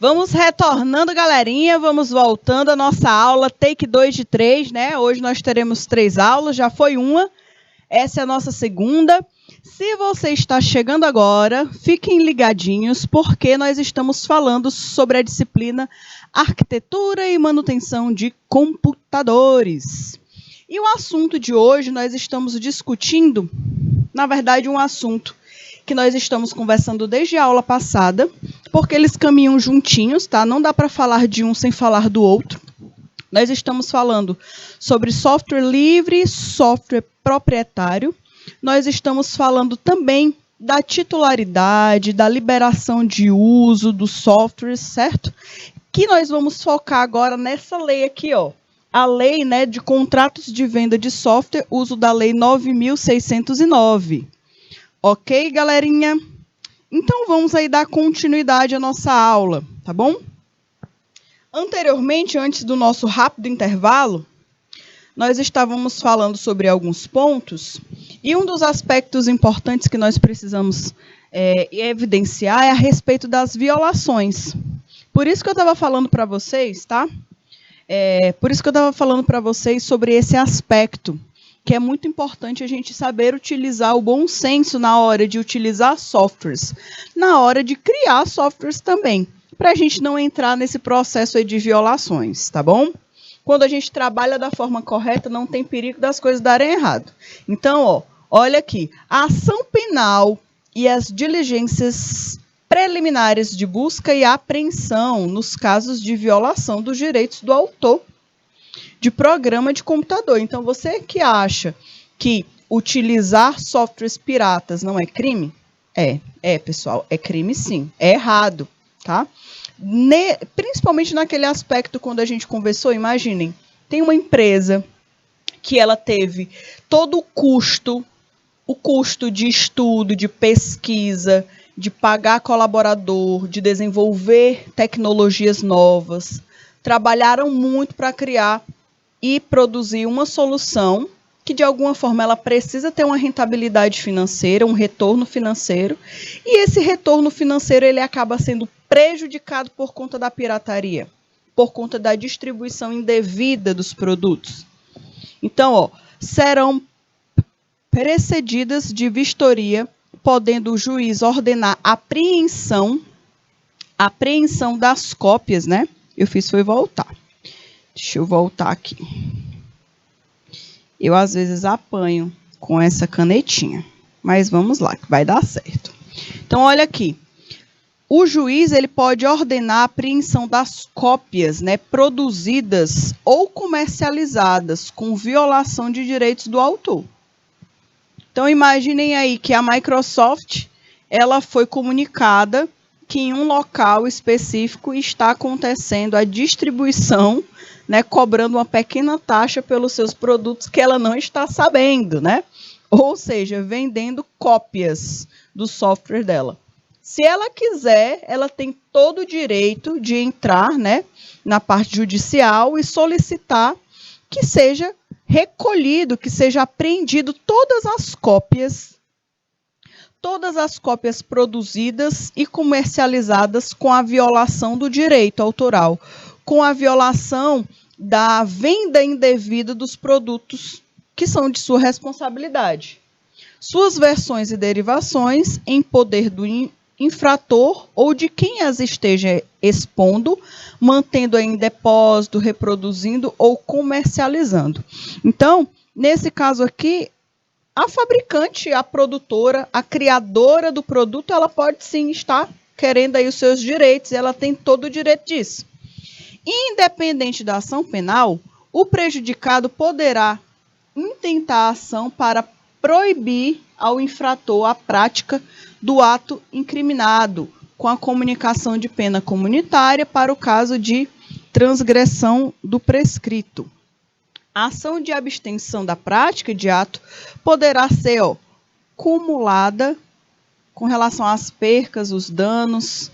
Vamos retornando, galerinha, vamos voltando à nossa aula Take 2 de 3, né? Hoje nós teremos 3 aulas, já foi uma, essa é a nossa segunda. Se você está chegando agora, fiquem ligadinhos, porque nós estamos falando sobre a disciplina Arquitetura e Manutenção de Computadores. E o assunto de hoje nós estamos discutindo, na verdade, um assunto que nós estamos conversando desde a aula passada, porque eles caminham juntinhos, tá? Não dá para falar de um sem falar do outro. Nós estamos falando sobre software livre, software proprietário. Nós estamos falando também da titularidade, da liberação de uso dos softwares, certo? Que nós vamos focar agora nessa lei aqui, ó. A lei, né, de contratos de venda de software, uso da lei 9.609. Ok, galerinha? Então, vamos aí dar continuidade à nossa aula, tá bom? Anteriormente, antes do nosso rápido intervalo, nós estávamos falando sobre alguns pontos, e um dos aspectos importantes que nós precisamos evidenciar é a respeito das violações. Por isso que eu estava falando para vocês, tá? Por isso que eu estava falando para vocês sobre esse aspecto, que é muito importante a gente saber utilizar o bom senso na hora de utilizar softwares, na hora de criar softwares também, para a gente não entrar nesse processo aí de violações, tá bom? Quando a gente trabalha da forma correta, não tem perigo das coisas darem errado. Então, ó, olha aqui, a ação penal e as diligências preliminares de busca e apreensão nos casos de violação dos direitos do autor de programa de computador. Então, você que acha que utilizar softwares piratas não é crime? Pessoal, é crime sim, é errado, tá? Principalmente naquele aspecto quando a gente conversou, imaginem, tem uma empresa que ela teve todo o custo de estudo, de pesquisa, de pagar colaborador, de desenvolver tecnologias novas, trabalharam muito para criar e produzir uma solução que, de alguma forma, ela precisa ter uma rentabilidade financeira, um retorno financeiro, e esse retorno financeiro ele acaba sendo prejudicado por conta da pirataria, por conta da distribuição indevida dos produtos. Então, ó, serão precedidas de vistoria, podendo o juiz ordenar apreensão das cópias, né? Eu fiz foi voltar. Deixa eu voltar aqui. Eu, às vezes, apanho com essa canetinha. Mas vamos lá, que vai dar certo. Então, olha aqui. O juiz ele pode ordenar a apreensão das cópias, né, produzidas ou comercializadas com violação de direitos do autor. Então, imaginem aí que a Microsoft ela foi comunicada que em um local específico está acontecendo a distribuição, né, cobrando uma pequena taxa pelos seus produtos que ela não está sabendo, né? Ou seja, vendendo cópias do software dela. Se ela quiser, ela tem todo o direito de entrar, né, na parte judicial e solicitar que seja recolhido, que seja apreendido todas as cópias produzidas e comercializadas com a violação do direito autoral, com a violação da venda indevida dos produtos que são de sua responsabilidade. Suas versões e derivações em poder do infrator ou de quem as esteja expondo, mantendo em depósito, reproduzindo ou comercializando. Então, nesse caso aqui, a fabricante, a produtora, a criadora do produto, ela pode sim estar querendo aí os seus direitos, ela tem todo o direito disso. Independente da ação penal, o prejudicado poderá intentar a ação para proibir ao infrator a prática do ato incriminado, com a comunicação de pena comunitária para o caso de transgressão do prescrito. A ação de abstenção da prática de ato poderá ser cumulada com relação às percas, os danos,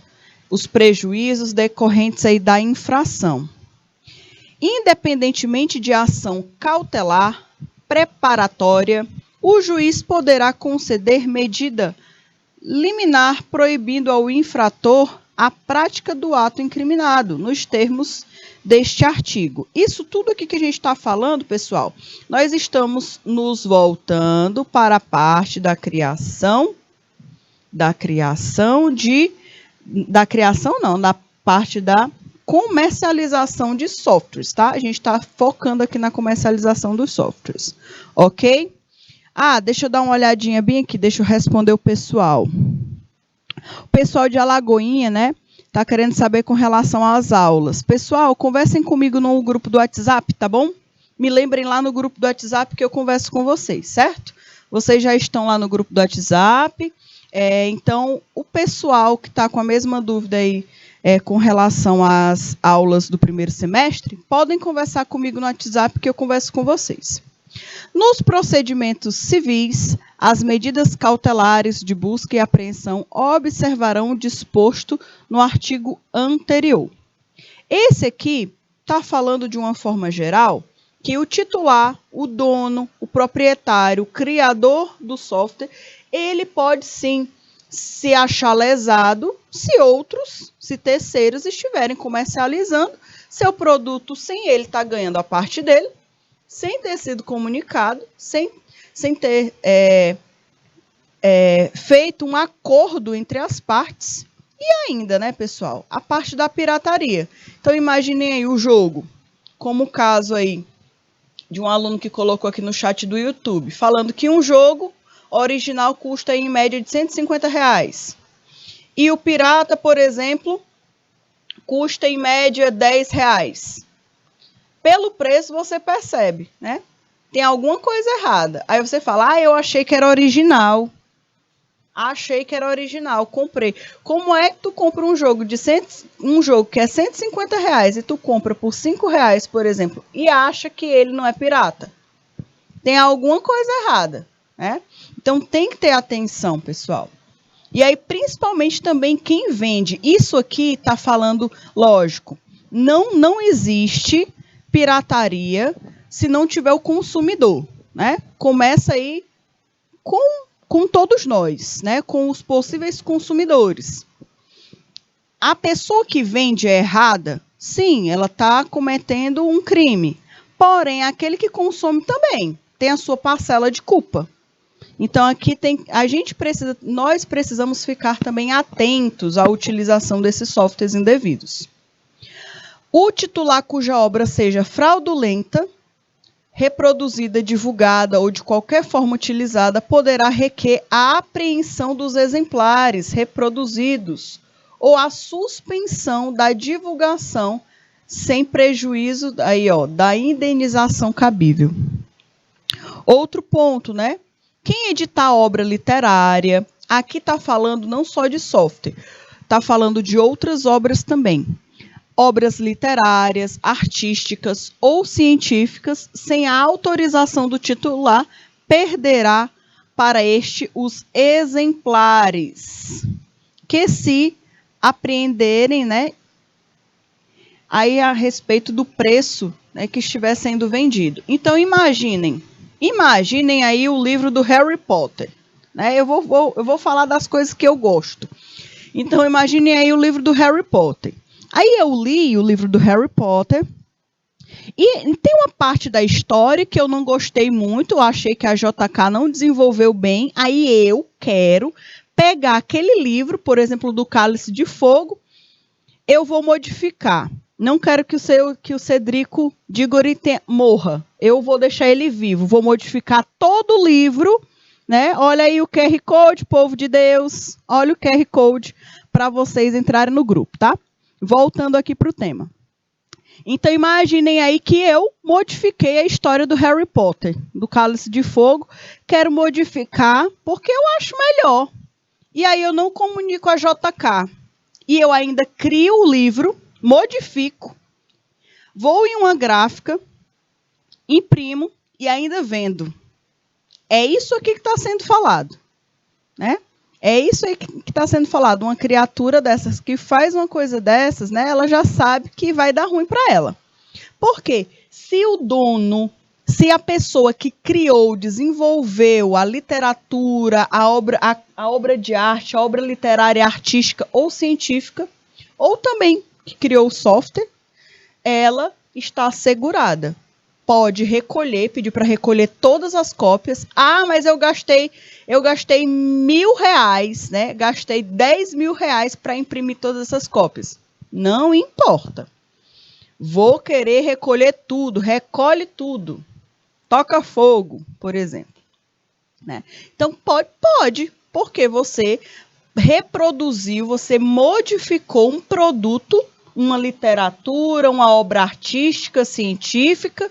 os prejuízos decorrentes aí da infração. Independentemente de ação cautelar, preparatória, o juiz poderá conceder medida liminar proibindo ao infrator a prática do ato incriminado, nos termos deste artigo. Isso tudo aqui que a gente está falando, pessoal, nós estamos nos voltando para a parte da criação na parte da comercialização de softwares, tá? A gente está focando aqui na comercialização dos softwares, ok? Deixa eu dar uma olhadinha bem aqui, deixa eu responder o pessoal. O pessoal de Alagoinha, né, tá querendo saber com relação às aulas. Pessoal, conversem comigo no grupo do WhatsApp, tá bom? Me lembrem lá no grupo do WhatsApp que eu converso com vocês, certo? Vocês já estão lá no grupo do WhatsApp. Então, o pessoal que está com a mesma dúvida aí com relação às aulas do primeiro semestre, podem conversar comigo no WhatsApp que eu converso com vocês. Nos procedimentos civis, as medidas cautelares de busca e apreensão observarão o disposto no artigo anterior. Esse aqui está falando de uma forma geral que o titular, o dono, o proprietário, o criador do software, ele pode sim se achar lesado se terceiros estiverem comercializando seu produto sem ele estar ganhando a parte dele, sem ter sido comunicado, sem ter feito um acordo entre as partes. E ainda, né, pessoal, a parte da pirataria. Então, imaginem aí o jogo, como o caso aí de um aluno que colocou aqui no chat do YouTube, falando que um jogo original custa em média de R$150. E o pirata, por exemplo, custa em média R$10. Pelo preço você percebe, né? Tem alguma coisa errada. Aí você fala, eu achei que era original. Comprei. Como é que tu compra um jogo que é R$150 e tu compra por R$5, por exemplo, e acha que ele não é pirata? Tem alguma coisa errada, né? Então tem que ter atenção, pessoal. E aí, principalmente também quem vende. Isso aqui está falando, lógico, não existe pirataria se não tiver o consumidor, né? Começa aí com todos nós, né? Com os possíveis consumidores. A pessoa que vende é errada? Sim, ela está cometendo um crime. Porém, aquele que consome também tem a sua parcela de culpa. Então, aqui nós precisamos ficar também atentos à utilização desses softwares indevidos. O titular cuja obra seja fraudulenta, reproduzida, divulgada ou de qualquer forma utilizada, poderá requerer a apreensão dos exemplares reproduzidos ou a suspensão da divulgação sem prejuízo da indenização cabível. Outro ponto, né? Quem editar obra literária, aqui está falando não só de software, está falando de outras obras também. Obras literárias, artísticas ou científicas, sem a autorização do titular, perderá para este os exemplares que se apreenderem, né, aí a respeito do preço, né, que estiver sendo vendido. Então, imaginem aí o livro do Harry Potter, né? Eu vou falar das coisas que eu gosto. Então, imaginem aí o livro do Harry Potter. Aí eu li o livro do Harry Potter e tem uma parte da história que eu não gostei muito, eu achei que a JK não desenvolveu bem, aí eu quero pegar aquele livro, por exemplo, do Cálice de Fogo, eu vou modificar. Não quero que o Cedrico Diggory morra, eu vou deixar ele vivo, vou modificar todo o livro, né? Olha aí o QR Code, povo de Deus, olha o QR Code para vocês entrarem no grupo, tá? Voltando aqui para o tema. Então, imaginem aí que eu modifiquei a história do Harry Potter, do Cálice de Fogo. Quero modificar porque eu acho melhor. E aí eu não comunico a JK. E eu ainda crio o livro, modifico, vou em uma gráfica, imprimo e ainda vendo. É isso aqui que está sendo falado, né? É isso aí que está sendo falado. Uma criatura dessas que faz uma coisa dessas, né? Ela já sabe que vai dar ruim para ela. Por quê? Se a pessoa que criou, desenvolveu a literatura, a obra de arte, a obra literária, artística ou científica, ou também que criou o software, ela está assegurada. Pode recolher, pedir para recolher todas as cópias. Ah, mas eu gastei R$1.000, né? Gastei R$10.000 para imprimir todas essas cópias. Não importa. Vou querer recolher tudo, recolhe tudo. Toca fogo, por exemplo. Né? Então, pode, porque você reproduziu, você modificou um produto, uma literatura, uma obra artística, científica,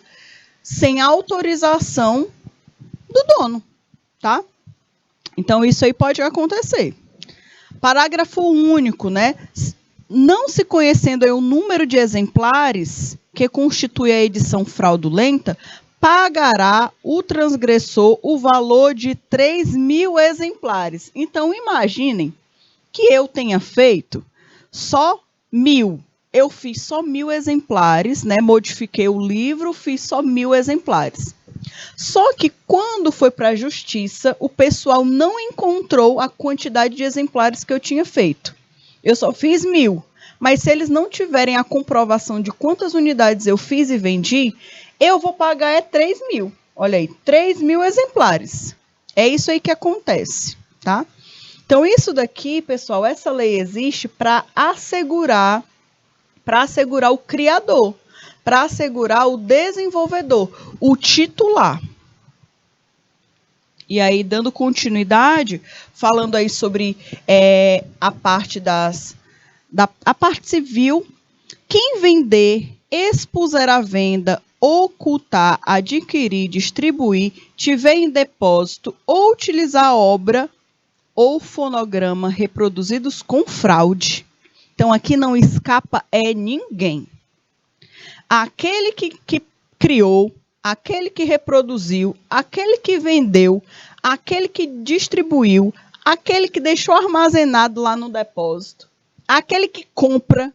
sem autorização do dono, tá? Então, isso aí pode acontecer. Parágrafo único, né? Não se conhecendo aí o número de exemplares que constitui a edição fraudulenta, pagará o transgressor o valor de 3.000 exemplares. Então, imaginem que eu tenha feito só 1.000. Eu fiz só 1.000 exemplares, né? Modifiquei o livro, fiz só 1.000 exemplares. Só que quando foi para a justiça, o pessoal não encontrou a quantidade de exemplares que eu tinha feito. Eu só fiz 1.000. Mas se eles não tiverem a comprovação de quantas unidades eu fiz e vendi, eu vou pagar 3.000. Olha aí, 3.000 exemplares. É isso aí que acontece, tá? Então, isso daqui, pessoal, essa lei existe para assegurar o criador, para assegurar o desenvolvedor, o titular. E aí, dando continuidade, falando aí sobre a parte a parte civil, quem vender, expuser à venda, ocultar, adquirir, distribuir, tiver em depósito ou utilizar obra ou fonograma reproduzidos com fraude. Então, aqui não escapa ninguém. Aquele que criou, aquele que reproduziu, aquele que vendeu, aquele que distribuiu, aquele que deixou armazenado lá no depósito, aquele que compra,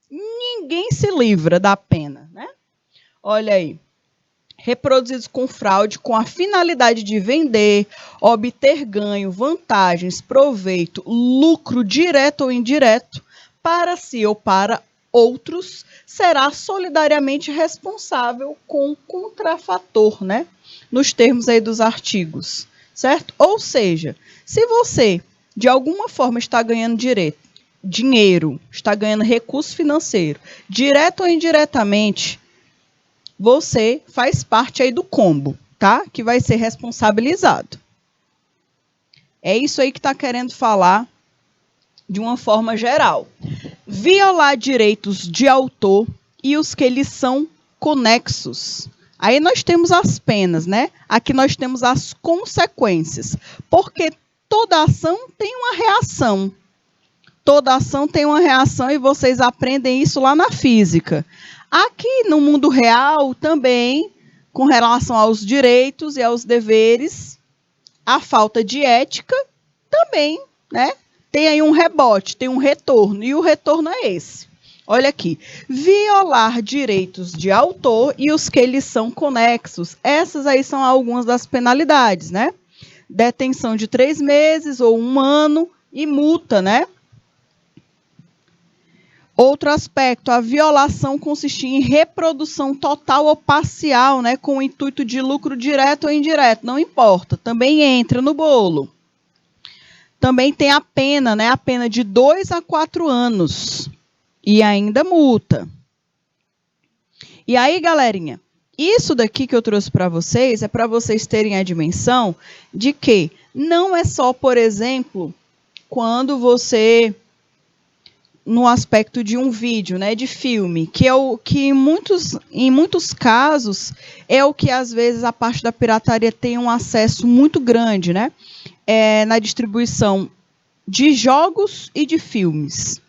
ninguém se livra da pena, né? Olha aí. Reproduzidos com fraude, com a finalidade de vender, obter ganho, vantagens, proveito, lucro direto ou indireto, para si ou para outros, será solidariamente responsável com o contrafator, né? Nos termos aí dos artigos, certo? Ou seja, se você, de alguma forma, está ganhando dinheiro, está ganhando recurso financeiro, direto ou indiretamente, você faz parte aí do combo, tá? Que vai ser responsabilizado. É isso aí que está querendo falar de uma forma geral. Violar direitos de autor e os que lhes são conexos. Aí nós temos as penas, né? Aqui nós temos as consequências. Porque toda ação tem uma reação. Toda ação tem uma reação e vocês aprendem isso lá na física. Aqui no mundo real também, com relação aos direitos e aos deveres, a falta de ética também, né? Tem aí um rebote, tem um retorno, e o retorno é esse. Olha aqui, violar direitos de autor e os que lhes são conexos. Essas aí são algumas das penalidades, né? Detenção de 3 meses ou 1 ano e multa, né? Outro aspecto, a violação consistia em reprodução total ou parcial, né, com o intuito de lucro direto ou indireto, não importa, também entra no bolo. Também tem a pena, né, a pena de 2 a 4 anos e ainda multa. E aí, galerinha, isso daqui que eu trouxe para vocês é para vocês terem a dimensão de que não é só, por exemplo, quando você... no aspecto de um vídeo, né, de filme, que é o que em muitos casos é o que às vezes a parte da pirataria tem um acesso muito grande, né, na distribuição de jogos e de filmes,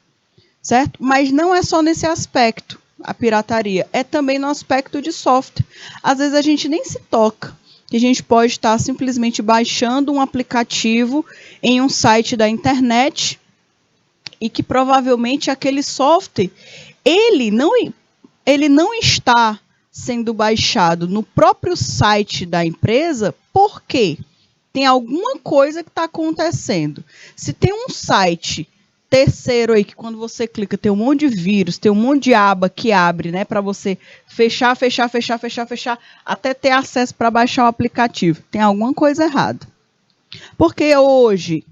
certo? Mas não é só nesse aspecto a pirataria, é também no aspecto de software. Às vezes a gente nem se toca, que a gente pode estar simplesmente baixando um aplicativo em um site da internet e que provavelmente aquele software, ele não está sendo baixado no próprio site da empresa, por quê? Tem alguma coisa que está acontecendo. Se tem um site terceiro aí, que quando você clica, tem um monte de vírus, tem um monte de aba que abre, né? Para você fechar, até ter acesso para baixar o aplicativo. Tem alguma coisa errada. Porque hoje,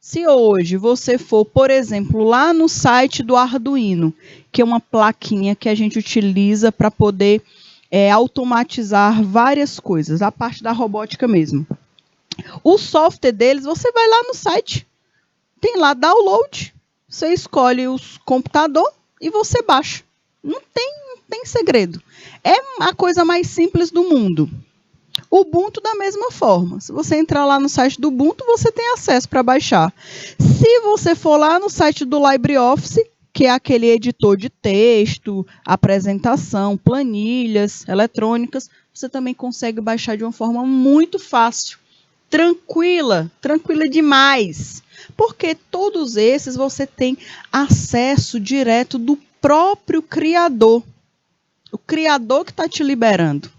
se hoje você for, por exemplo, lá no site do Arduino, que é uma plaquinha que a gente utiliza para poder automatizar várias coisas, a parte da robótica mesmo. O software deles, você vai lá no site, tem lá download, você escolhe o computador e você baixa. Não tem segredo. É a coisa mais simples do mundo. O Ubuntu da mesma forma. Se você entrar lá no site do Ubuntu, você tem acesso para baixar. Se você for lá no site do LibreOffice, que é aquele editor de texto, apresentação, planilhas eletrônicas, você também consegue baixar de uma forma muito fácil. Tranquila demais. Porque todos esses você tem acesso direto do próprio criador. O criador que está te liberando.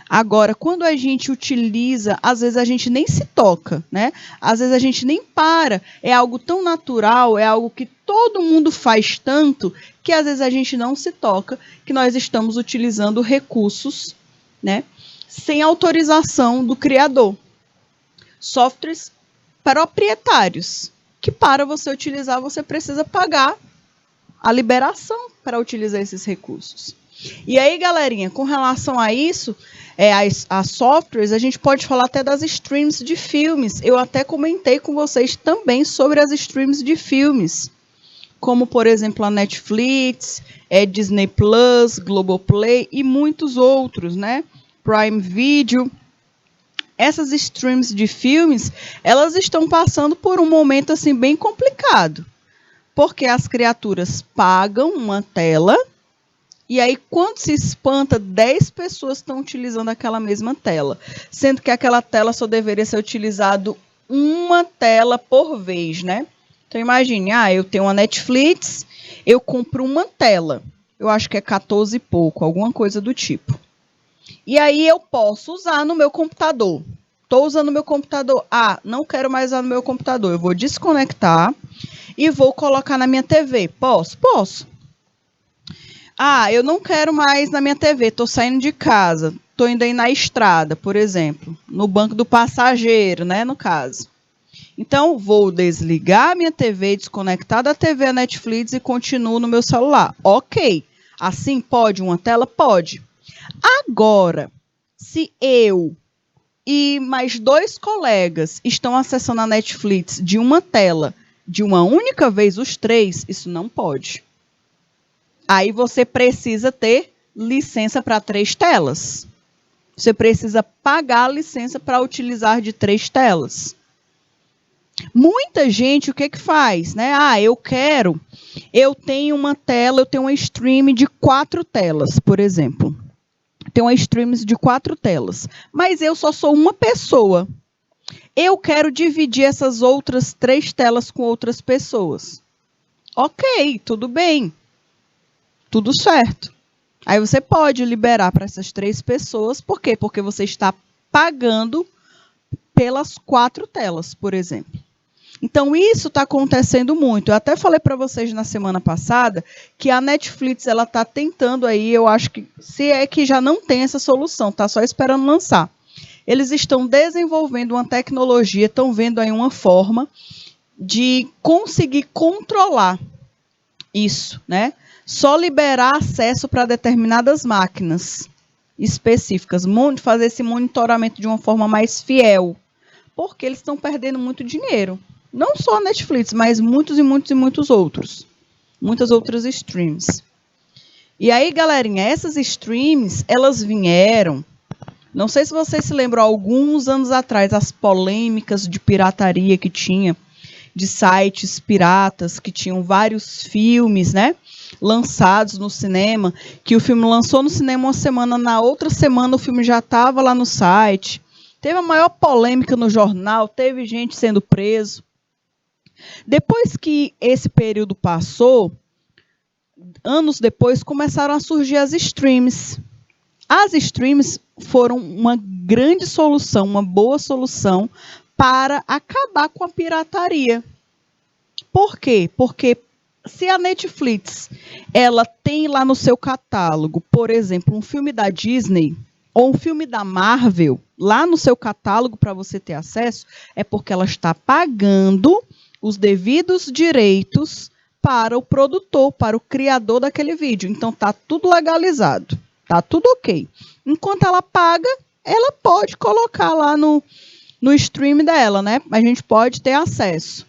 Agora, quando a gente utiliza, às vezes a gente nem se toca, né? Às vezes a gente nem para. É algo tão natural, é algo que todo mundo faz tanto, que às vezes a gente não se toca, que nós estamos utilizando recursos, né? Sem autorização do criador. Softwares proprietários, que para você utilizar, você precisa pagar a liberação para utilizar esses recursos. E aí, galerinha, com relação a isso, a softwares, a gente pode falar até das streams de filmes. Eu até comentei com vocês também sobre as streams de filmes, como, por exemplo, a Netflix, Disney Plus, Globoplay e muitos outros, né? Prime Video. Essas streams de filmes, elas estão passando por um momento assim bem complicado, porque as criaturas pagam uma tela. E aí, quando se espanta, 10 pessoas estão utilizando aquela mesma tela, sendo que aquela tela só deveria ser utilizada uma tela por vez, né? Então, imagine, eu tenho uma Netflix, eu compro uma tela, eu acho que é 14 e pouco, alguma coisa do tipo. E aí, eu posso usar no meu computador. Estou usando o meu computador. Não quero mais usar no meu computador. Eu vou desconectar e vou colocar na minha TV. Posso? Posso. Eu não quero mais na minha TV, estou saindo de casa, estou indo aí na estrada, por exemplo, no banco do passageiro, né, no caso. Então, vou desligar a minha TV, desconectar da TV a Netflix e continuo no meu celular. Ok, assim pode uma tela? Pode. Agora, se eu e mais 2 colegas estão acessando a Netflix de uma tela, de uma única vez, os 3, isso não pode. Aí você precisa ter licença para 3 telas. Você precisa pagar a licença para utilizar de 3 telas. Muita gente, o que faz? Né? Eu tenho uma tela, eu tenho uma stream de 4 telas, por exemplo. Tenho uma stream de 4 telas. Mas eu só sou uma pessoa. Eu quero dividir essas outras 3 telas com outras pessoas. Ok, tudo bem. Tudo certo. Aí você pode liberar para essas 3 pessoas. Por quê? Porque você está pagando pelas 4 telas, por exemplo. Então, isso está acontecendo muito. Eu até falei para vocês na semana passada que a Netflix ela está tentando aí, eu acho que, se é que já não tem essa solução, está só esperando lançar. Eles estão desenvolvendo uma tecnologia, estão vendo aí uma forma de conseguir controlar isso, né? Só liberar acesso para determinadas máquinas específicas, fazer esse monitoramento de uma forma mais fiel, porque eles estão perdendo muito dinheiro. Não só a Netflix, mas muitos outros. Muitas outras streams. E aí, galerinha, essas streams, elas vieram... Não sei se vocês se lembram, alguns anos atrás, as polêmicas de pirataria que tinha, de sites piratas, que tinham vários filmes, né, lançados no cinema, que o filme lançou no cinema uma semana, na outra semana o filme já estava lá no site. Teve a maior polêmica no jornal, teve gente sendo preso. Depois que esse período passou, anos depois, começaram a surgir as streams. As streams foram uma grande solução, uma boa solução para acabar com a pirataria. Por quê? Porque se a Netflix ela tem lá no seu catálogo, por exemplo, um filme da Disney ou um filme da Marvel, lá no seu catálogo para você ter acesso, é porque ela está pagando os devidos direitos para o produtor, para o criador daquele vídeo. Então tá tudo legalizado, tá tudo ok. Enquanto ela paga, ela pode colocar lá no stream dela, né? A gente pode ter acesso.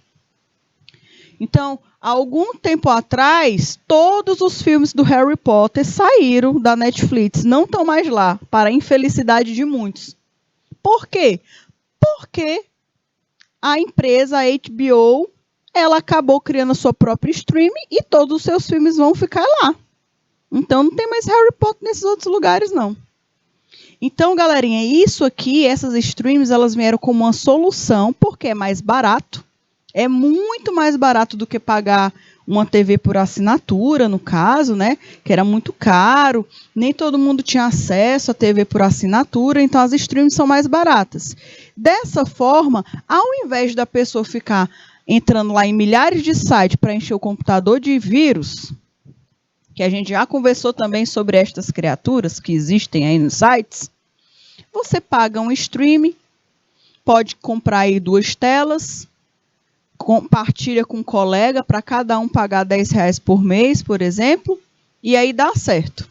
Então, há algum tempo atrás, todos os filmes do Harry Potter saíram da Netflix, não estão mais lá, para a infelicidade de muitos. Por quê? Porque a empresa, a HBO, ela acabou criando a sua própria stream e todos os seus filmes vão ficar lá. Então, não tem mais Harry Potter nesses outros lugares, não. Então, galerinha, isso aqui, essas streams, elas vieram como uma solução, porque é mais barato. É muito mais barato do que pagar uma TV por assinatura, no caso, né? Que era muito caro. Nem todo mundo tinha acesso à TV por assinatura, então as streams são mais baratas. Dessa forma, ao invés da pessoa ficar entrando lá em milhares de sites para encher o computador de vírus, que a gente já conversou também sobre estas criaturas que existem aí nos sites, você paga um stream, pode comprar aí 2 telas, compartilha com um colega para cada um pagar R$10 por mês, por exemplo, e aí dá certo.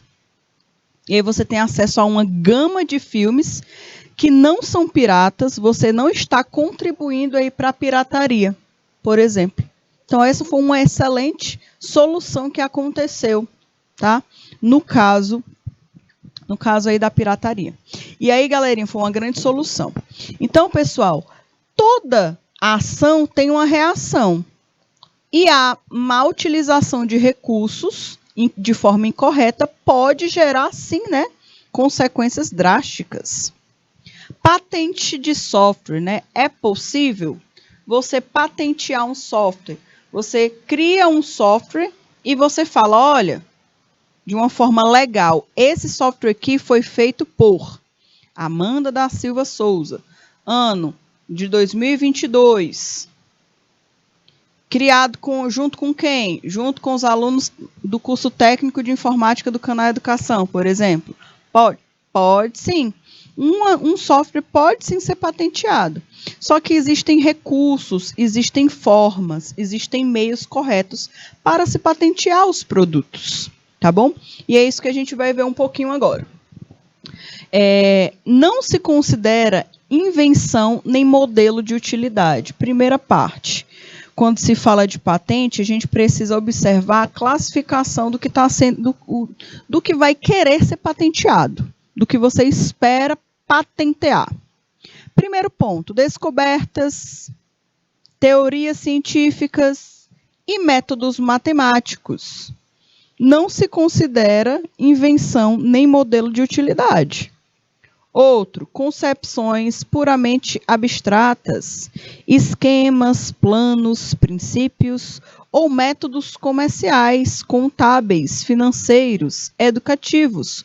E aí você tem acesso a uma gama de filmes que não são piratas, você não está contribuindo aí para a pirataria, por exemplo. Então essa foi uma excelente solução que aconteceu, tá? No caso aí da pirataria. E aí, galerinha, foi uma grande solução. Então, pessoal, toda a ação tem uma reação. E a má utilização de recursos de forma incorreta pode gerar, sim, né, consequências drásticas. Patente de software, né? É possível você patentear um software. Você cria um software e você fala, olha, de uma forma legal, esse software aqui foi feito por Amanda da Silva Souza, ano de 2022. Criado junto com quem? Junto com os alunos do curso técnico de informática do Canal Educação, por exemplo. Pode sim. Um software pode sim ser patenteado. Só que existem recursos, existem formas, existem meios corretos para se patentear os produtos. Tá bom? E é isso que a gente vai ver um pouquinho agora. Não se considera invenção nem modelo de utilidade. Primeira parte. Quando se fala de patente, a gente precisa observar a classificação do que está sendo, do que vai querer ser patenteado, do que você espera patentear. Primeiro ponto, descobertas, teorias científicas e métodos matemáticos. Não se considera invenção nem modelo de utilidade. Outro, concepções puramente abstratas, esquemas, planos, princípios ou métodos comerciais, contábeis, financeiros, educativos,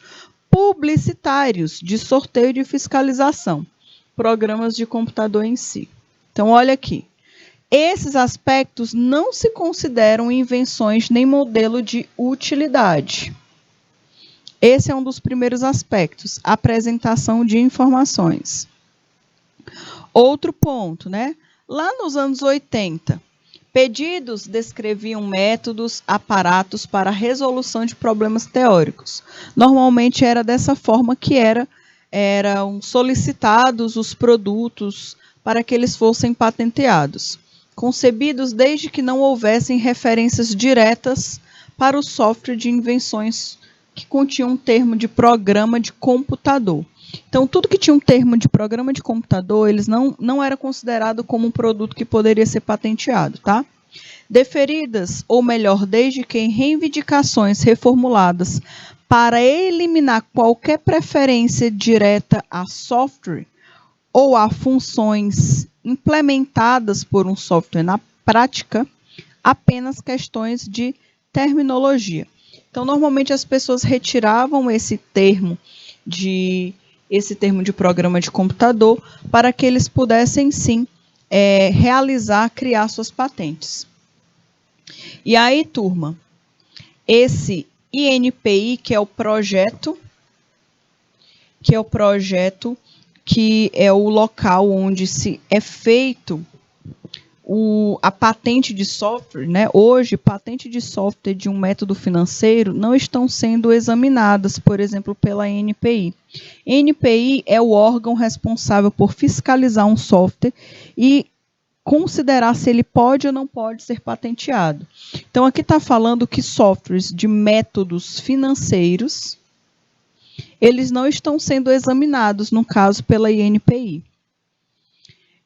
publicitários, de sorteio e de fiscalização, programas de computador em si. Então, olha aqui. Esses aspectos não se consideram invenções nem modelo de utilidade. Esse é um dos primeiros aspectos, apresentação de informações. Outro ponto, né? Lá nos anos 80, pedidos descreviam métodos, aparatos para a resolução de problemas teóricos. Normalmente era dessa forma que eram solicitados os produtos para que eles fossem patenteados, concebidos desde que não houvessem referências diretas para o software de invenções que continham um termo de programa de computador. Então, tudo que tinha um termo de programa de computador, eles não era considerado como um produto que poderia ser patenteado, tá? Deferidas, ou melhor, desde que em reivindicações reformuladas para eliminar qualquer preferência direta a software ou a funções implementadas por um software na prática, apenas questões de terminologia. Então, normalmente as pessoas retiravam esse termo de programa de computador para que eles pudessem, sim, criar suas patentes. E aí, turma, esse INPI, que é o projeto, que é o local onde se é feito a patente de software, né? Hoje, patente de software de um método financeiro não estão sendo examinadas, por exemplo, pela NPI. NPI é o órgão responsável por fiscalizar um software e considerar se ele pode ou não pode ser patenteado. Então, aqui está falando que softwares de métodos financeiros, eles não estão sendo examinados, no caso, pela INPI.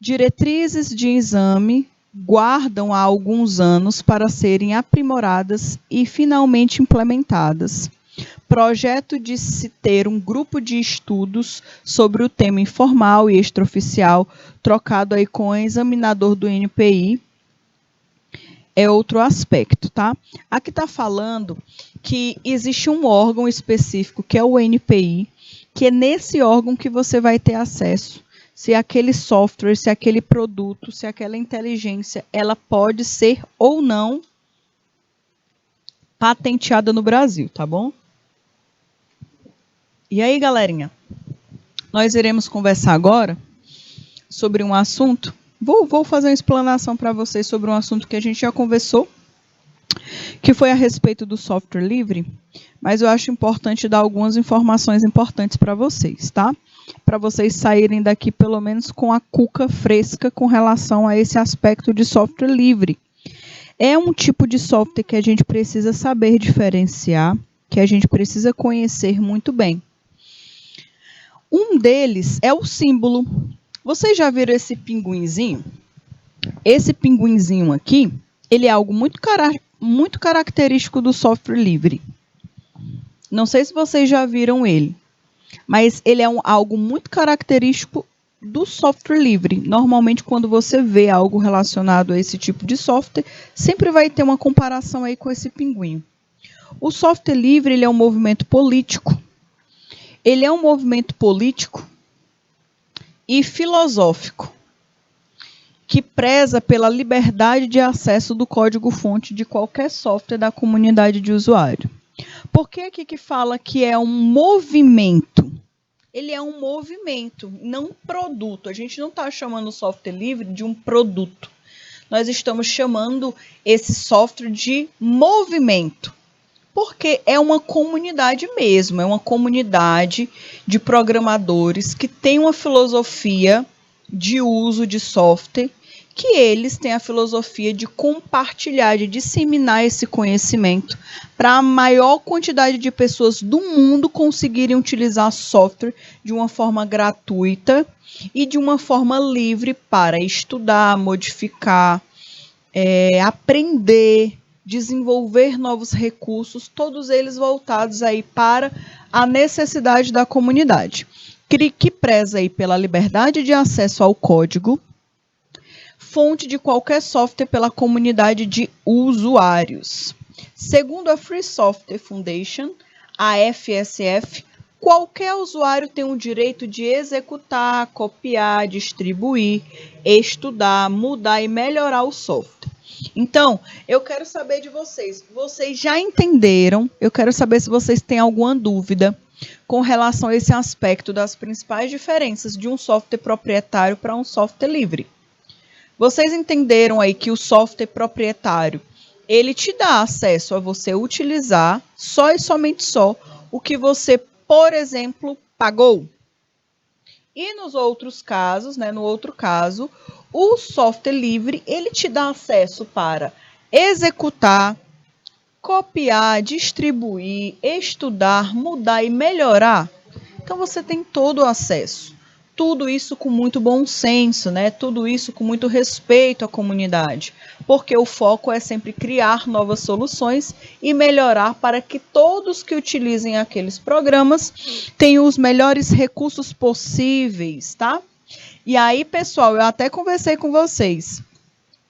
Diretrizes de exame guardam há alguns anos para serem aprimoradas e finalmente implementadas. Projeto de se ter um grupo de estudos sobre o tema informal e extraoficial, trocado aí com o examinador do NPI, é outro aspecto, tá? Aqui está falando que existe um órgão específico, que é o NPI, que é nesse órgão que você vai ter acesso se aquele software, se aquele produto, se aquela inteligência, ela pode ser ou não patenteada no Brasil, tá bom? E aí, galerinha, nós iremos conversar agora sobre um assunto. Vou fazer uma explanação para vocês sobre um assunto que a gente já conversou, que foi a respeito do software livre, mas eu acho importante dar algumas informações importantes para vocês, tá? Para vocês saírem daqui pelo menos com a cuca fresca com relação a esse aspecto de software livre. É um tipo de software que a gente precisa saber diferenciar, que a gente precisa conhecer muito bem. Um deles é o símbolo. Vocês já viram esse pinguinzinho? Esse pinguinzinho aqui, ele é algo muito característico do software livre. Não sei se vocês já viram ele, mas ele é algo muito característico do software livre. Normalmente, quando você vê algo relacionado a esse tipo de software, sempre vai ter uma comparação aí com esse pinguinho. O software livre, ele é um movimento político. Ele é um movimento político e filosófico, que preza pela liberdade de acesso do código-fonte de qualquer software da comunidade de usuário. Por que aqui que fala que é um movimento? Ele é um movimento, não um produto. A gente não está chamando o software livre de um produto. Nós estamos chamando esse software de movimento. Porque é uma comunidade mesmo, é uma comunidade de programadores que tem uma filosofia de uso de software, que eles têm a filosofia de compartilhar, de disseminar esse conhecimento para a maior quantidade de pessoas do mundo conseguirem utilizar software de uma forma gratuita e de uma forma livre para estudar, modificar, aprender, desenvolver novos recursos, todos eles voltados aí para a necessidade da comunidade, que preza aí pela liberdade de acesso ao código, fonte de qualquer software pela comunidade de usuários. Segundo a Free Software Foundation, a FSF, qualquer usuário tem o direito de executar, copiar, distribuir, estudar, mudar e melhorar o software. Então, eu quero saber de vocês. Vocês já entenderam? Eu quero saber se vocês têm alguma dúvida com relação a esse aspecto das principais diferenças de um software proprietário para um software livre. Vocês entenderam aí que o software proprietário, ele te dá acesso a você utilizar só e somente só o que você, por exemplo, pagou. E nos outros casos, no outro caso, o software livre, ele te dá acesso para executar, copiar, distribuir, estudar, mudar e melhorar. Então, você tem todo o acesso. Tudo isso com muito bom senso, Tudo isso com muito respeito à comunidade. Porque o foco é sempre criar novas soluções e melhorar para que todos que utilizem aqueles programas tenham os melhores recursos possíveis, tá? E aí, pessoal, eu até conversei com vocês.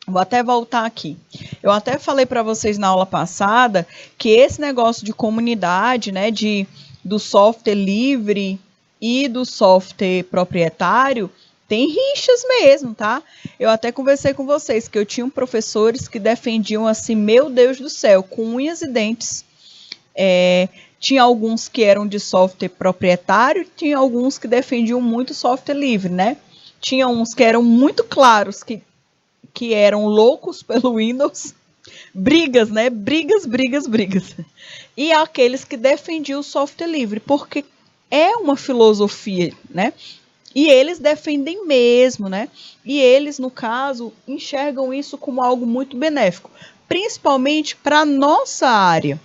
Vou até voltar aqui. Eu até falei para vocês na aula passada que esse negócio de comunidade, do software livre e do software proprietário, Tem rixas mesmo, tá? Eu até conversei com vocês que eu tinha professores que defendiam assim, meu Deus do céu, com unhas e dentes. Tinha alguns que eram de software proprietário, tinha alguns que defendiam muito software livre, né? Tinha uns que eram muito claros, que eram loucos pelo Windows. Brigas, né? Brigas. E aqueles que defendiam o software livre, porque é uma filosofia, né? E eles defendem mesmo, né? E eles, no caso, enxergam isso como algo muito benéfico, principalmente para a nossa área,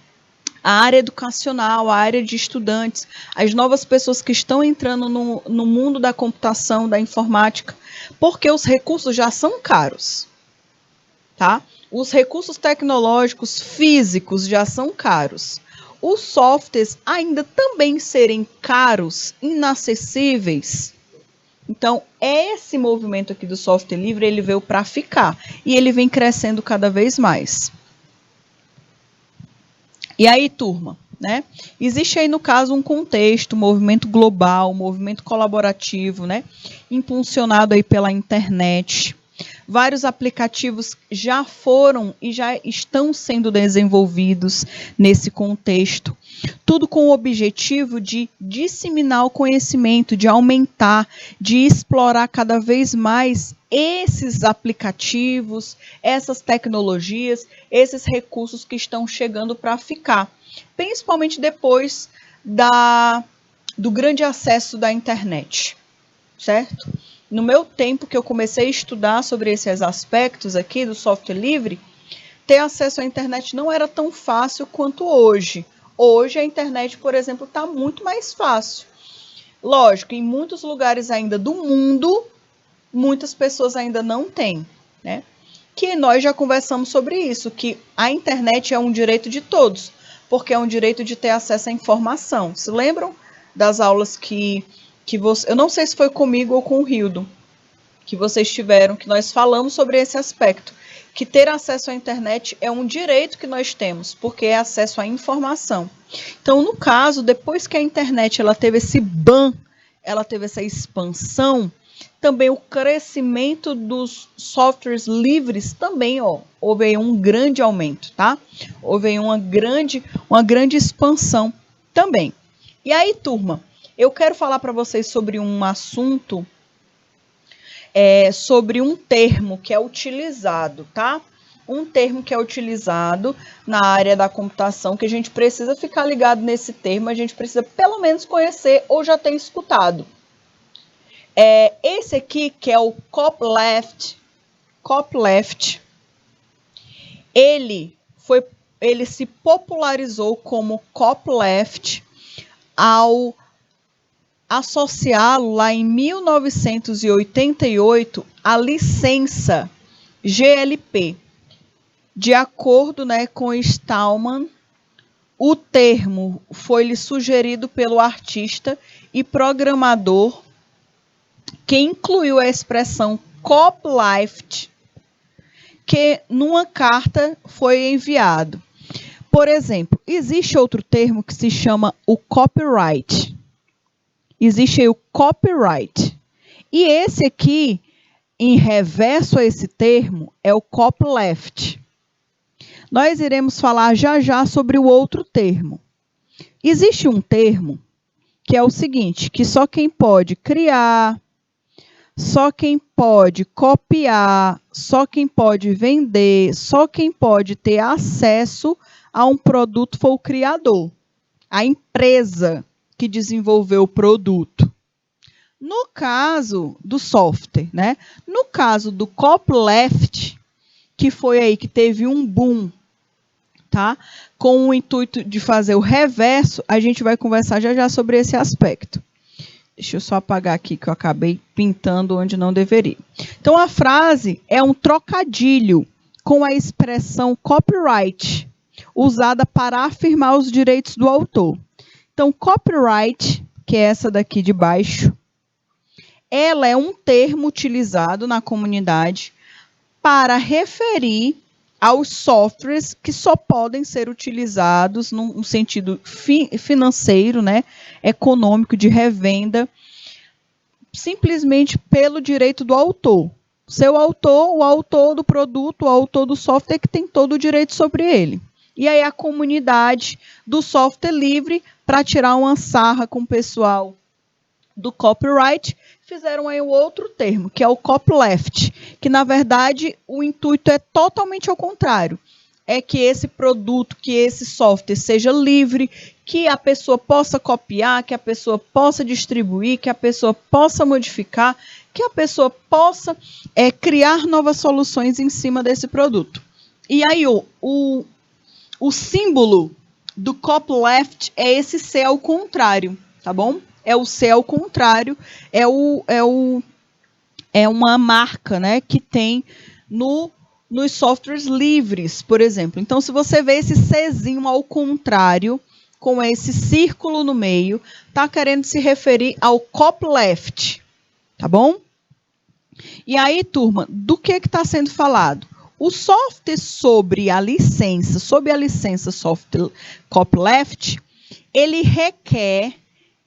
a área educacional, a área de estudantes, as novas pessoas que estão entrando no mundo da computação, da informática, porque os recursos já são caros, tá? Os recursos tecnológicos físicos já são caros. Os softwares ainda também serem caros, inacessíveis. Então, esse movimento aqui do software livre, ele veio para ficar. E ele vem crescendo cada vez mais. E aí, turma, né? Existe aí, no caso, um contexto, um movimento global, um movimento colaborativo, né? Impulsionado aí pela internet. Vários aplicativos já foram e já estão sendo desenvolvidos nesse contexto. Tudo com o objetivo de disseminar o conhecimento, de aumentar, de explorar cada vez mais esses aplicativos, essas tecnologias, esses recursos que estão chegando para ficar. Principalmente depois do grande acesso da internet, certo? No meu tempo que eu comecei a estudar sobre esses aspectos aqui do software livre, ter acesso à internet não era tão fácil quanto hoje. Hoje a internet, por exemplo, está muito mais fácil. Lógico, em muitos lugares ainda do mundo, muitas pessoas ainda não têm, né? Que nós já conversamos sobre isso, que a internet é um direito de todos, porque é um direito de ter acesso à informação. Se lembram das aulas que você, eu não sei se foi comigo ou com o Hildo, que vocês tiveram, que nós falamos sobre esse aspecto, que ter acesso à internet é um direito que nós temos, porque é acesso à informação. Então, no caso, depois que a internet ela teve esse boom, ela teve essa expansão, também o crescimento dos softwares livres também, houve aí um grande aumento, tá? Houve aí uma grande expansão também. E aí, turma, eu quero falar para vocês sobre um assunto, sobre um termo que é utilizado, tá? Um termo que é utilizado na área da computação, que a gente precisa ficar ligado nesse termo, a gente precisa pelo menos conhecer ou já ter escutado. Esse aqui, que é o copyleft, ele se popularizou como copyleft ao associá-lo lá em 1988 à licença GLP. De acordo, né, com Stallman, o termo foi-lhe sugerido pelo artista e programador que incluiu a expressão copyleft, que numa carta foi enviado. Por exemplo, existe outro termo que se chama o copyright. Existe aí o copyright. E esse aqui, em reverso a esse termo, é o copyleft. Nós iremos falar já sobre o outro termo. Existe um termo que é o seguinte, que só quem pode criar, só quem pode copiar, só quem pode vender, só quem pode ter acesso a um produto foi o criador, a empresa que desenvolveu o produto. No caso do software, né? No caso do copyleft, que foi aí que teve um boom, tá? Com o intuito de fazer o reverso, a gente vai conversar já sobre esse aspecto. Deixa eu só apagar aqui que eu acabei pintando onde não deveria. Então, a frase é um trocadilho com a expressão copyright, usada para afirmar os direitos do autor. Então, copyright, que é essa daqui de baixo, ela é um termo utilizado na comunidade para referir aos softwares que só podem ser utilizados num sentido financeiro, né, econômico, de revenda, simplesmente pelo direito do autor. Seu autor, o autor do produto, o autor do software que tem todo o direito sobre ele. E aí a comunidade do software livre, para tirar uma sarra com o pessoal do copyright, fizeram aí o outro termo, que é o copyleft, que na verdade o intuito é totalmente ao contrário. É que esse produto, que esse software seja livre, que a pessoa possa copiar, que a pessoa possa distribuir, que a pessoa possa modificar, que a pessoa possa criar novas soluções em cima desse produto. E aí o símbolo do copyleft é esse C ao contrário, tá bom? É o C ao contrário, é uma marca, né, que tem nos softwares livres, por exemplo. Então, se você vê esse Czinho ao contrário, com esse círculo no meio, está querendo se referir ao copyleft, tá bom? E aí, turma, do que está sendo falado? O software sob a licença software copyleft, ele requer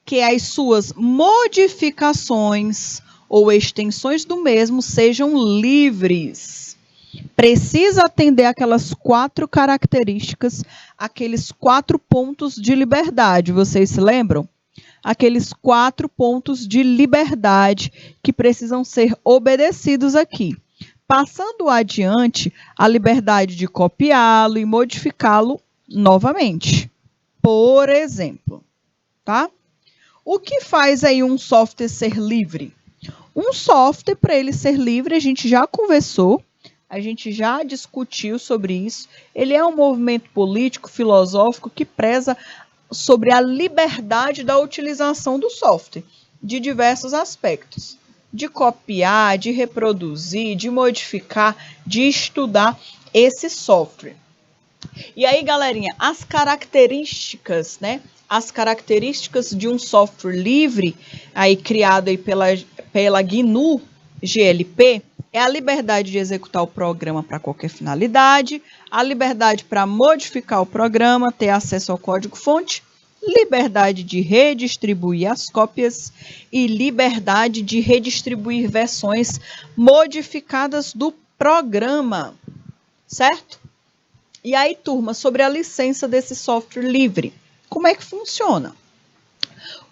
que as suas modificações ou extensões do mesmo sejam livres. Precisa atender aquelas 4 características, aqueles 4 pontos de liberdade. Vocês se lembram? Aqueles 4 pontos de liberdade que precisam ser obedecidos aqui. Passando adiante, a liberdade de copiá-lo e modificá-lo novamente. Por exemplo, tá? O que faz aí um software ser livre? Um software, para ele ser livre, a gente já conversou, a gente já discutiu sobre isso. Ele é um movimento político, filosófico, que preza sobre a liberdade da utilização do software, de diversos aspectos. De copiar, de reproduzir, de modificar, de estudar esse software. E aí, galerinha, as características, né? As características de um software livre, aí criado aí pela GNU GLP, é a liberdade de executar o programa para qualquer finalidade, a liberdade para modificar o programa, ter acesso ao código-fonte, liberdade de redistribuir as cópias e liberdade de redistribuir versões modificadas do programa, certo? E aí, turma, sobre a licença desse software livre, como é que funciona?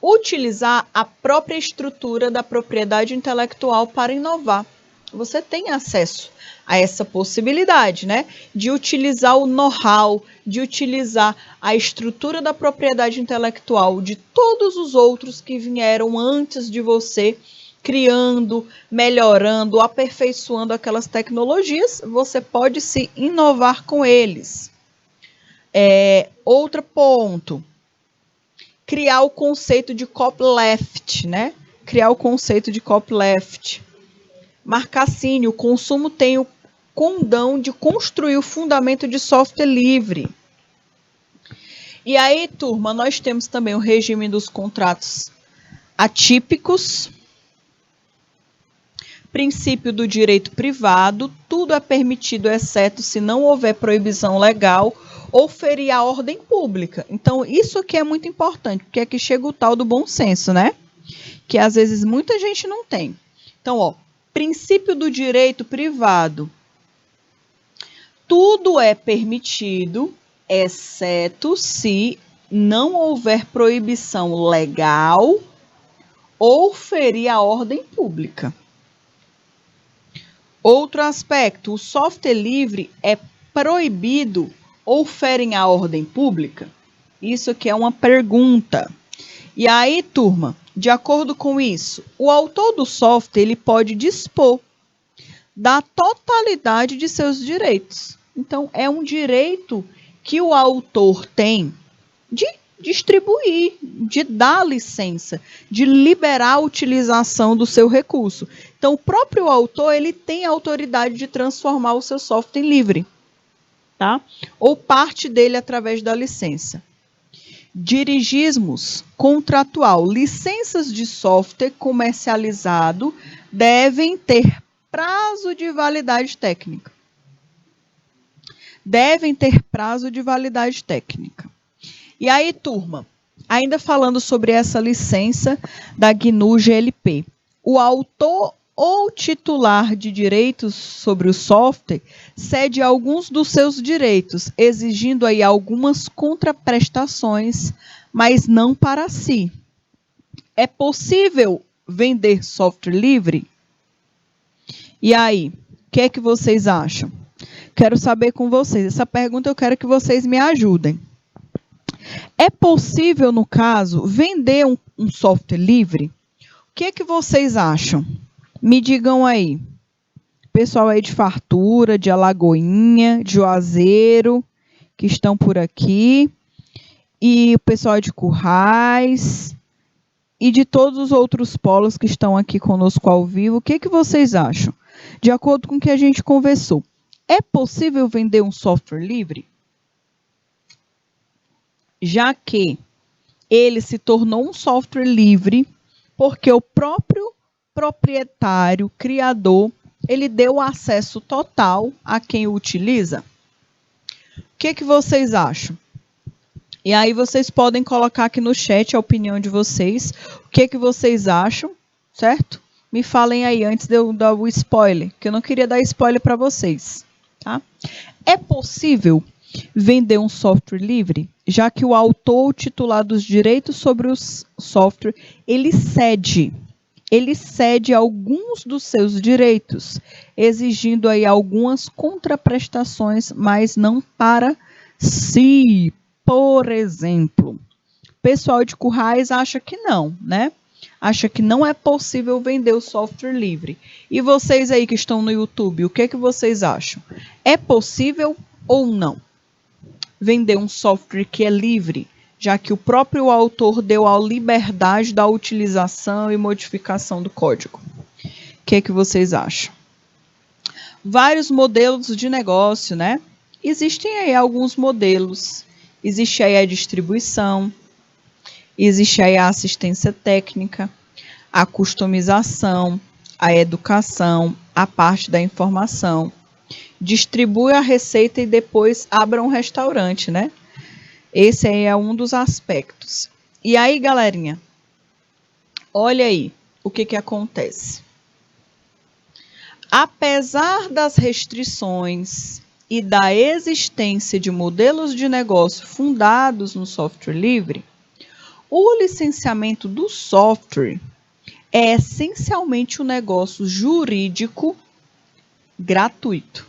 Utilizar a própria estrutura da propriedade intelectual para inovar. Você tem acesso a essa possibilidade, né? De utilizar o know-how, de utilizar a estrutura da propriedade intelectual de todos os outros que vieram antes de você, criando, melhorando, aperfeiçoando aquelas tecnologias, você pode se inovar com eles. Outro ponto, criar o conceito de copyleft, né? Criar o conceito de copyleft. Marcassine, o consumo tem o condão de construir o fundamento de software livre. E aí, turma, nós temos também o regime dos contratos atípicos, princípio do direito privado, tudo é permitido, exceto se não houver proibição legal ou ferir a ordem pública. Então, isso aqui é muito importante, porque aqui chega o tal do bom senso, né? Que às vezes muita gente não tem. Então, ó, princípio do direito privado. Tudo é permitido, exceto se não houver proibição legal ou ferir a ordem pública. Outro aspecto, o software livre é proibido ou ferem a ordem pública? Isso aqui é uma pergunta. E aí, turma, de acordo com isso, o autor do software ele pode dispor da totalidade de seus direitos. Então, é um direito que o autor tem de distribuir, de dar licença, de liberar a utilização do seu recurso. Então, o próprio autor ele tem a autoridade de transformar o seu software em livre, tá? Ou parte dele através da licença. Dirigismos contratual. Licenças de software comercializado devem ter prazo de validade técnica. Devem ter prazo de validade técnica. E aí, turma, ainda falando sobre essa licença da GNU GLP. o autor ou titular de direitos sobre o software cede alguns dos seus direitos, exigindo aí algumas contraprestações, mas não para si. É possível vender software livre? E aí, o que é que vocês acham? Quero saber com vocês. Essa pergunta eu quero que vocês me ajudem. É possível, no caso, vender um software livre? O que é que vocês acham? Me digam aí. Pessoal aí de Fartura, de Alagoinha, de Juazeiro, que estão por aqui. E o pessoal de Currais. E de todos os outros polos que estão aqui conosco ao vivo. O que é que vocês acham? De acordo com o que a gente conversou, é possível vender um software livre? Já que ele se tornou um software livre porque o próprio proprietário, criador, ele deu acesso total a quem o utiliza? O que é que vocês acham? E aí vocês podem colocar aqui no chat a opinião de vocês. O que é que vocês acham, certo? Me falem aí antes de eu dar o spoiler, que eu não queria dar spoiler para vocês, tá? É possível vender um software livre, já que o autor titular dos direitos sobre o software, ele cede alguns dos seus direitos, exigindo aí algumas contraprestações, mas não para si. Por exemplo, o pessoal de Currais acha que não, né? Acha que não é possível vender o software livre. E vocês aí que estão no YouTube, o que é que vocês acham? É possível ou não vender um software que é livre, já que o próprio autor deu a liberdade da utilização e modificação do código? O que é que vocês acham? Vários modelos de negócio, né? Existem aí alguns modelos. Existe aí a distribuição, existe aí a assistência técnica, a customização, a educação, a parte da informação. Distribui a receita e depois abra um restaurante, né? Esse aí é um dos aspectos. E aí, galerinha, olha aí o que acontece. Apesar das restrições e da existência de modelos de negócio fundados no software livre, o licenciamento do software é essencialmente um negócio jurídico gratuito.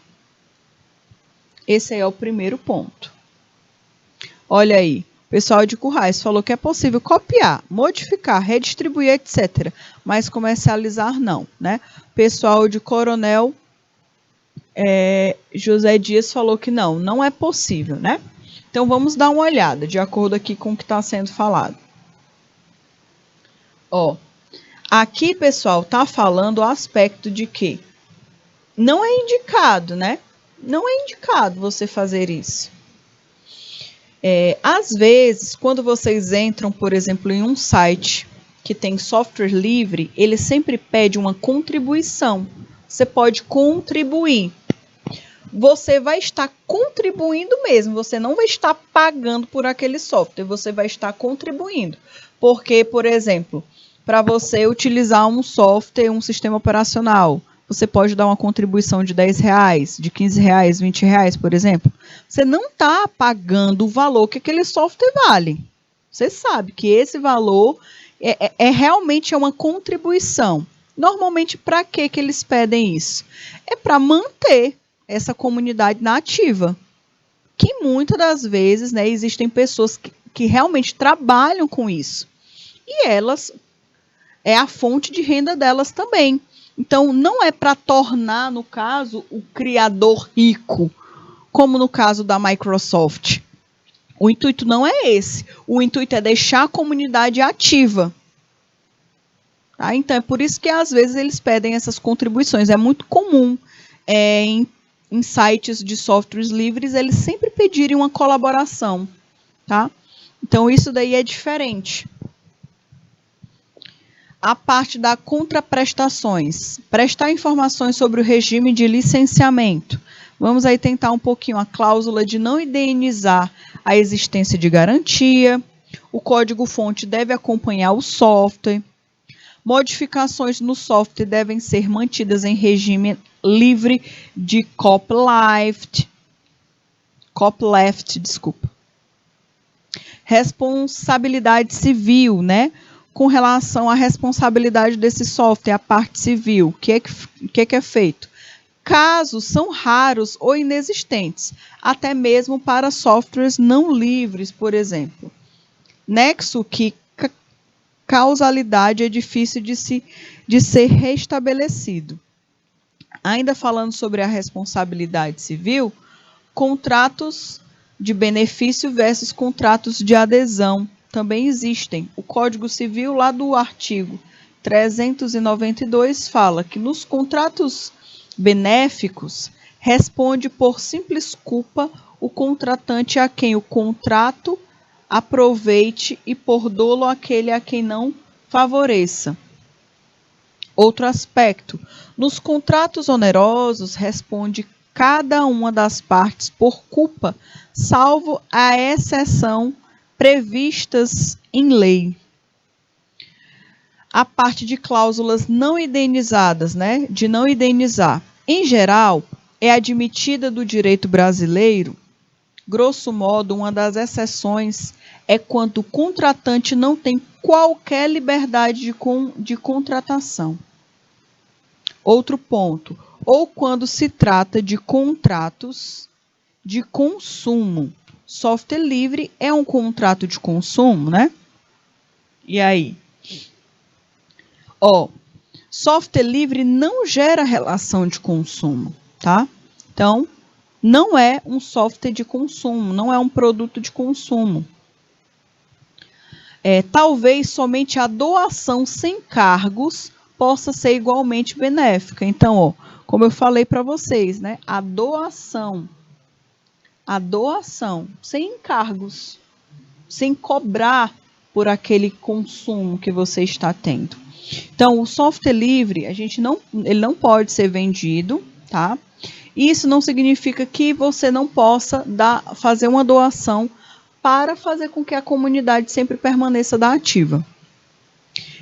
Esse aí é o primeiro ponto. Olha aí, o pessoal de Currais falou que é possível copiar, modificar, redistribuir, etc., mas comercializar não, né? O pessoal de Coronel José Dias falou que não é possível, né? Então, vamos dar uma olhada, de acordo aqui com o que está sendo falado. Ó, aqui, pessoal, está falando o aspecto de que não é indicado, né? Não é indicado você fazer isso. Às vezes, quando vocês entram, por exemplo, em um site que tem software livre, ele sempre pede uma contribuição. Você pode contribuir. Você vai estar contribuindo mesmo, você não vai estar pagando por aquele software, você vai estar contribuindo. Porque, por exemplo, para você utilizar um software, um sistema operacional, você pode dar uma contribuição de R$10, de R$15, R$20, por exemplo. Você não está pagando o valor que aquele software vale. Você sabe que esse valor realmente uma contribuição. Normalmente, para que eles pedem isso? É para manter essa comunidade nativa, que muitas das vezes, né, existem pessoas que realmente trabalham com isso, e elas, é a fonte de renda delas também. Então, não é para tornar, no caso, o criador rico, como no caso da Microsoft. O intuito não é esse, o intuito é deixar a comunidade ativa. Tá? Então, é por isso que às vezes eles pedem essas contribuições. É muito comum em sites de softwares livres, eles sempre pedirem uma colaboração, tá? Então, isso daí é diferente. A parte da contraprestações. Prestar informações sobre o regime de licenciamento. Vamos aí tentar um pouquinho a cláusula de não indenizar a existência de garantia. O código-fonte deve acompanhar o software. Modificações no software devem ser mantidas em regime livre de copyleft, desculpa. Responsabilidade civil, né? Com relação à responsabilidade desse software, a parte civil, o que é feito? Casos são raros ou inexistentes, até mesmo para softwares não livres, por exemplo. Nexo que causalidade é difícil de ser restabelecido. Ainda falando sobre a responsabilidade civil, contratos de benefício versus contratos de adesão também existem. O Código Civil, lá do artigo 392, fala que nos contratos benéficos, responde por simples culpa o contratante a quem o contrato aproveite e por dolo aquele a quem não favoreça. Outro aspecto, nos contratos onerosos, responde cada uma das partes por culpa, salvo a exceção previstas em lei. A parte de cláusulas não indenizadas, né? De não indenizar. Em geral, é admitida do direito brasileiro. Grosso modo, uma das exceções é quando o contratante não tem qualquer liberdade de contratação. Outro ponto, ou quando se trata de contratos de consumo. Software livre é um contrato de consumo, né? E aí? Software livre não gera relação de consumo, tá? Então, não é um software de consumo, não é um produto de consumo. Talvez somente a doação sem cargos possa ser igualmente benéfica. Então, como eu falei para vocês, né? A doação sem encargos, sem cobrar por aquele consumo que você está tendo. Então, o software livre, ele não pode ser vendido, tá? Isso não significa que você não possa fazer uma doação para fazer com que a comunidade sempre permaneça da ativa.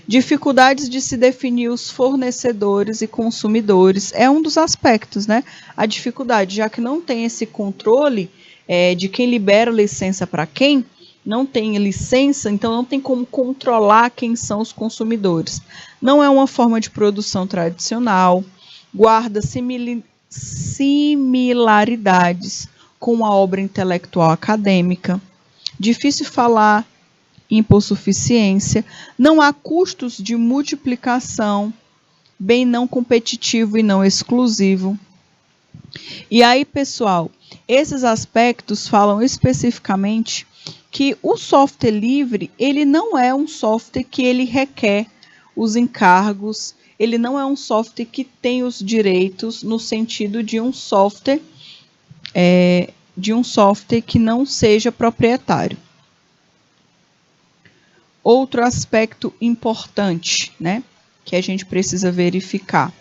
Dificuldades de se definir os fornecedores e consumidores é um dos aspectos, né? A dificuldade, já que não tem esse controle de quem libera licença para quem, não tem licença, então não tem como controlar quem são os consumidores. Não é uma forma de produção tradicional, guarda similaridades com a obra intelectual acadêmica, difícil falar hipossuficiência, não há custos de multiplicação, bem não competitivo e não exclusivo. E aí, pessoal, esses aspectos falam especificamente que o software livre, ele não é um software que ele requer os encargos, ele não é um software que tem os direitos no sentido de um software que não seja proprietário. Outro aspecto importante, né, que a gente precisa verificar.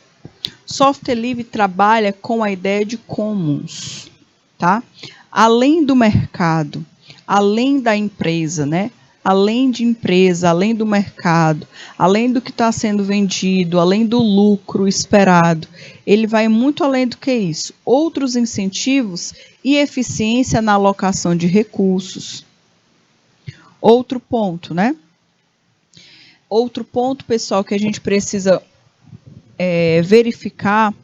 Software livre trabalha com a ideia de commons, tá? Além do mercado, além da empresa, né? Além de empresa, além do mercado, além do que está sendo vendido, além do lucro esperado, ele vai muito além do que isso. Outros incentivos e eficiência na alocação de recursos. Outro ponto, né? Outro ponto, pessoal, que a gente precisa verificar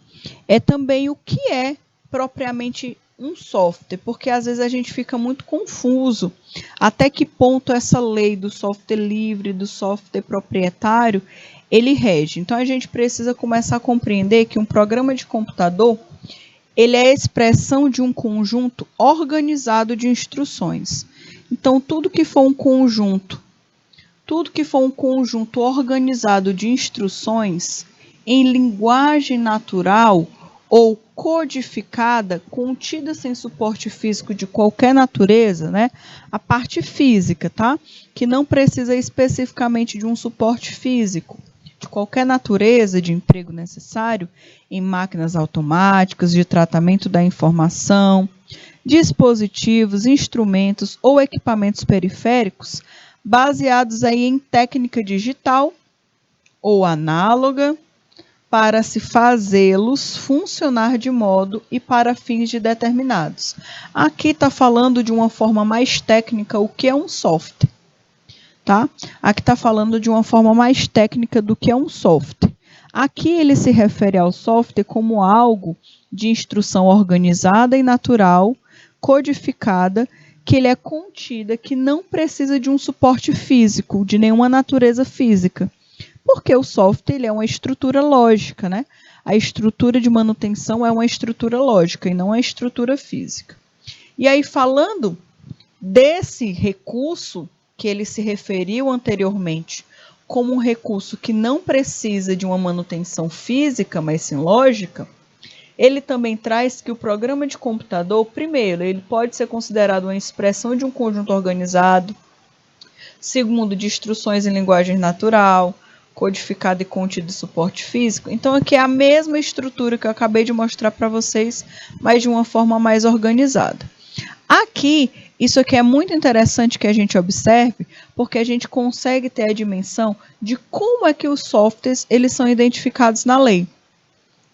é também o que é propriamente um software, porque às vezes a gente fica muito confuso até que ponto essa lei do software livre, do software proprietário, ele rege. Então a gente precisa começar a compreender que um programa de computador, ele é a expressão de um conjunto organizado de instruções. Então tudo que for um conjunto organizado de instruções em linguagem natural ou codificada, contida sem suporte físico de qualquer natureza, né? A parte física, tá? Que não precisa especificamente de um suporte físico, de qualquer natureza de emprego necessário em máquinas automáticas, de tratamento da informação, dispositivos, instrumentos ou equipamentos periféricos, baseados aí em técnica digital ou análoga, para se fazê-los funcionar de modo e para fins de determinados. Aqui está falando de uma forma mais técnica o que é um software. Tá? Aqui está falando de uma forma mais técnica do que é um software. Aqui ele se refere ao software como algo de instrução organizada e natural, codificada, que ele é contida, que não precisa de um suporte físico, de nenhuma natureza física. Porque o software ele é uma estrutura lógica, né? A estrutura de manutenção é uma estrutura lógica e não uma estrutura física. E aí, falando desse recurso que ele se referiu anteriormente como um recurso que não precisa de uma manutenção física, mas sim lógica, ele também traz que o programa de computador, primeiro, ele pode ser considerado uma expressão de um conjunto organizado, segundo, de instruções em linguagem natural, codificado e contido de suporte físico. Então, aqui é a mesma estrutura que eu acabei de mostrar para vocês, mas de uma forma mais organizada. Aqui, isso aqui é muito interessante que a gente observe, porque a gente consegue ter a dimensão de como é que os softwares eles são identificados na lei.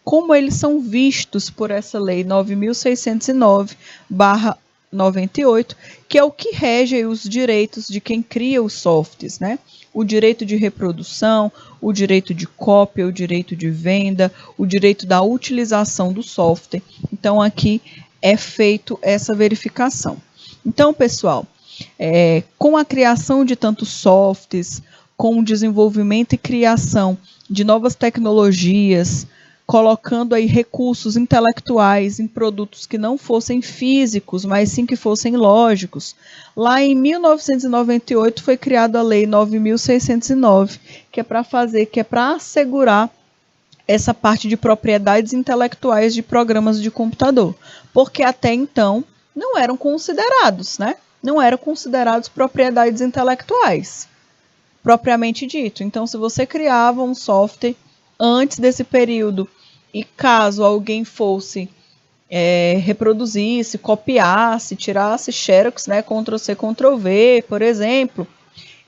Como eles são vistos por essa lei 9.609/98, que é o que rege os direitos de quem cria os softwares, né? O direito de reprodução, o direito de cópia, o direito de venda, o direito da utilização do software. Então, aqui é feito essa verificação. Então, pessoal, com a criação de tantos softwares, com o desenvolvimento e criação de novas tecnologias, colocando aí recursos intelectuais em produtos que não fossem físicos, mas sim que fossem lógicos. Lá em 1998 foi criada a Lei 9.609, que é para assegurar essa parte de propriedades intelectuais de programas de computador, porque até então não eram considerados, né? Não eram considerados propriedades intelectuais, propriamente dito. Então, se você criava um software antes desse período e caso alguém fosse reproduzisse, copiasse, tirasse xerox, né, Ctrl+C, Ctrl+V, por exemplo,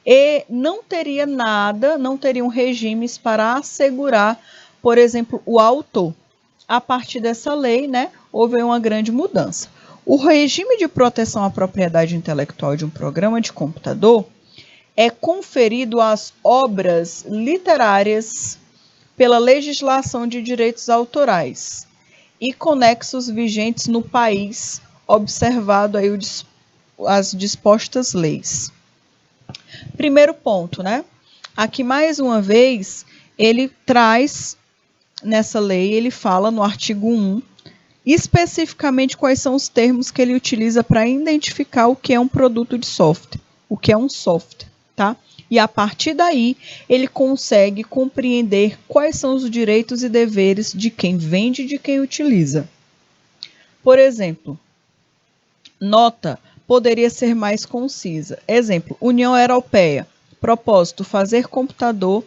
e não teria nada, não teriam regimes para assegurar, por exemplo, o autor. A partir dessa lei, né, houve uma grande mudança. O regime de proteção à propriedade intelectual de um programa de computador é conferido às obras literárias pela legislação de direitos autorais e conexos vigentes no país, observado aí as dispostas leis. Primeiro ponto, né? Aqui, mais uma vez, ele traz, nessa lei, ele fala no artigo 1, especificamente quais são os termos que ele utiliza para identificar o que é um produto de software, o que é um software, tá? E a partir daí, ele consegue compreender quais são os direitos e deveres de quem vende e de quem utiliza. Por exemplo, nota poderia ser mais concisa. Exemplo, União Europeia. Propósito, fazer computador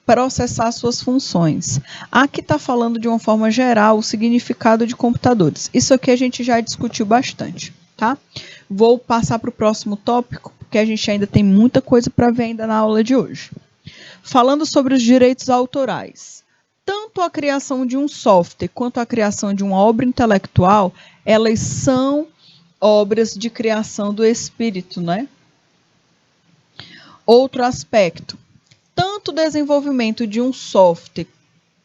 processar suas funções. Aqui está falando de uma forma geral o significado de computadores. Isso aqui a gente já discutiu bastante, tá? Vou passar para o próximo tópico, porque a gente ainda tem muita coisa para ver ainda na aula de hoje. Falando sobre os direitos autorais. Tanto a criação de um software quanto a criação de uma obra intelectual, elas são obras de criação do espírito, né? Outro aspecto. Tanto o desenvolvimento de um software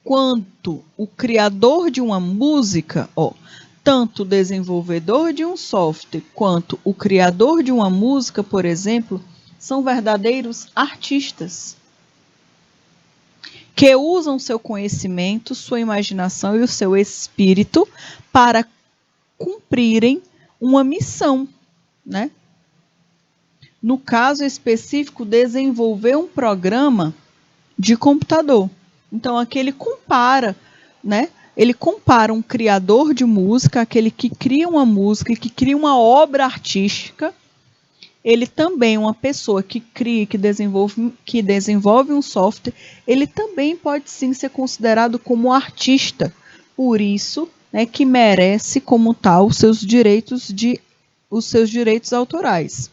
quanto o criador de uma música, tanto o desenvolvedor de um software quanto o criador de uma música, por exemplo, são verdadeiros artistas que usam seu conhecimento, sua imaginação e o seu espírito para cumprirem uma missão, né? No caso específico, desenvolver um programa de computador. Então, aqui ele compara, né? Ele compara um criador de música, aquele que cria uma música, que cria uma obra artística. Ele também, uma pessoa que cria, que desenvolve um software, ele também pode sim ser considerado como artista. Por isso, né, que merece como tal os seus direitos autorais.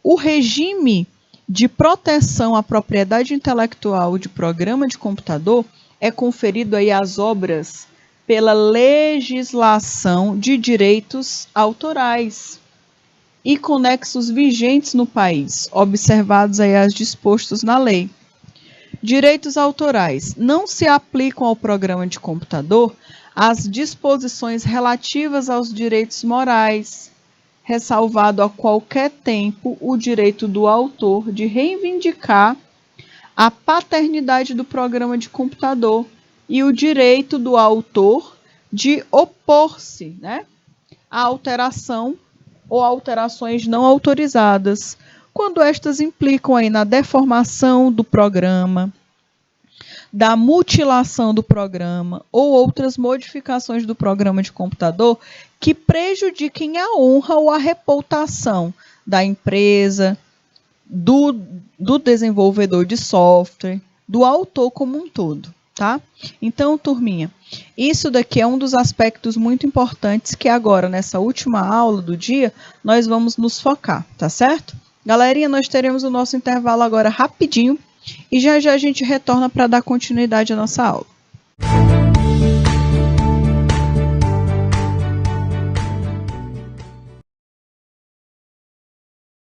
O regime de proteção à propriedade intelectual de programa de computador é conferido aí às obras pela legislação de direitos autorais e conexos vigentes no país, observados aí as dispostos na lei. Direitos autorais. Não se aplicam ao programa de computador as disposições relativas aos direitos morais, ressalvado a qualquer tempo o direito do autor de reivindicar a paternidade do programa de computador e o direito do autor de opor-se, né, à alteração ou alterações não autorizadas, quando estas implicam aí na deformação do programa, da mutilação do programa ou outras modificações do programa de computador que prejudiquem a honra ou a reputação da empresa, do desenvolvedor de software, do autor como um todo, tá? Então, turminha, isso daqui é um dos aspectos muito importantes que agora, nessa última aula do dia, nós vamos nos focar, tá certo? Galerinha, nós teremos o nosso intervalo agora rapidinho e já já a gente retorna para dar continuidade à nossa aula.